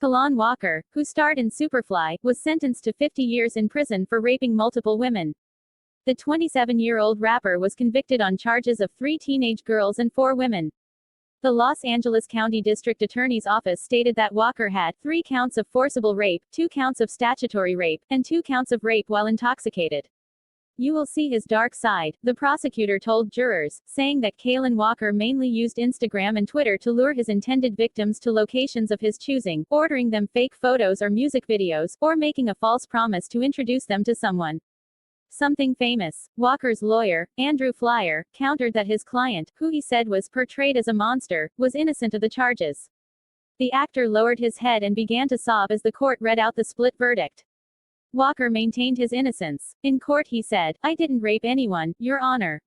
Kaalan Walker, who starred in Superfly, was sentenced to 50 years in prison for raping multiple women. The 27-year-old rapper was convicted on charges of 3 teenage girls and 4 women. The Los Angeles County District Attorney's Office stated that Walker had 3 counts of forcible rape, 2 counts of statutory rape, and 2 counts of rape while intoxicated. "You will see his dark side," the prosecutor told jurors, saying that Kaalan Walker mainly used Instagram and Twitter to lure his intended victims to locations of his choosing, ordering them fake photos or music videos, or making a false promise to introduce them to someone. Something famous. Walker's lawyer, Andrew Flier, countered that his client, who he said was portrayed as a monster, was innocent of the charges. The actor lowered his head and began to sob as the court read out the split verdict. Walker maintained his innocence. In court he said, "I didn't rape anyone, Your Honor.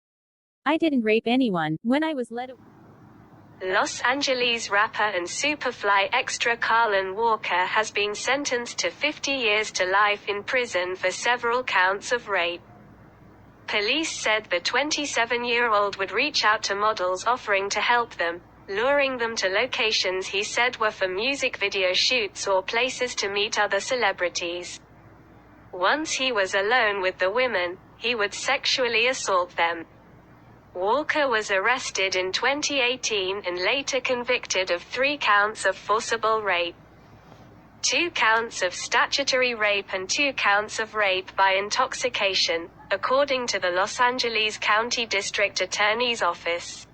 I didn't rape anyone. When I was led away." Los Angeles rapper and Superfly extra Kaalan Walker has been sentenced to 50 years to life in prison for several counts of rape. Police said the 27-year-old would reach out to models offering to help them, luring them to locations he said were for music video shoots or places to meet other celebrities. Once he was alone with the women, he would sexually assault them. Walker was arrested in 2018 and later convicted of 3 counts of forcible rape, 2 counts of statutory rape and 2 counts of rape by intoxication, according to the Los Angeles County District Attorney's Office.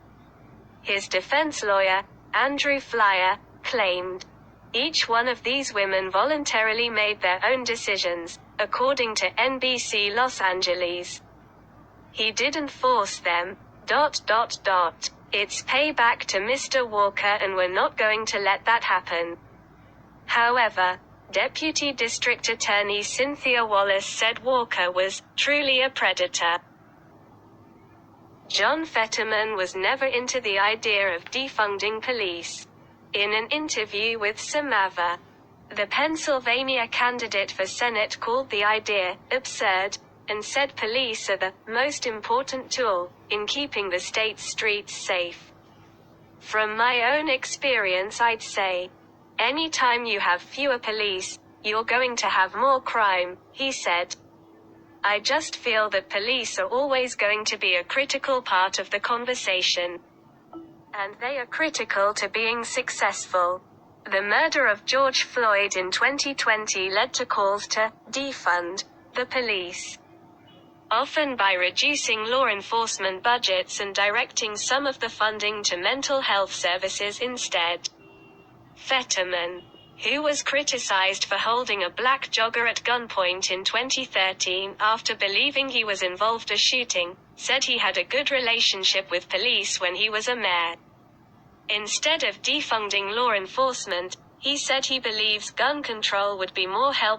His defense lawyer, Andrew Flier, claimed, "Each one of these women voluntarily made their own decisions, according to NBC Los Angeles. He didn't force them. It's payback to Mr. Walker and we're not going to let that happen." However, Deputy District Attorney Cynthia Wallace said Walker was truly a predator. John Fetterman was never into the idea of defunding police. In an interview with Samava, the Pennsylvania candidate for Senate called the idea absurd, and said police are the most important tool in keeping the state's streets safe. "From my own experience I'd say, anytime you have fewer police, you're going to have more crime," he said. "I just feel that police are always going to be a critical part of the conversation. And they are critical to being successful." The murder of George Floyd in 2020 led to calls to defund the police, often by reducing law enforcement budgets and directing some of the funding to mental health services instead. Fetterman, who was criticized for holding a black jogger at gunpoint in 2013 after believing he was involved in a shooting, said he had a good relationship with police when he was a mayor. Instead of defunding law enforcement, he said he believes gun control would be more helpful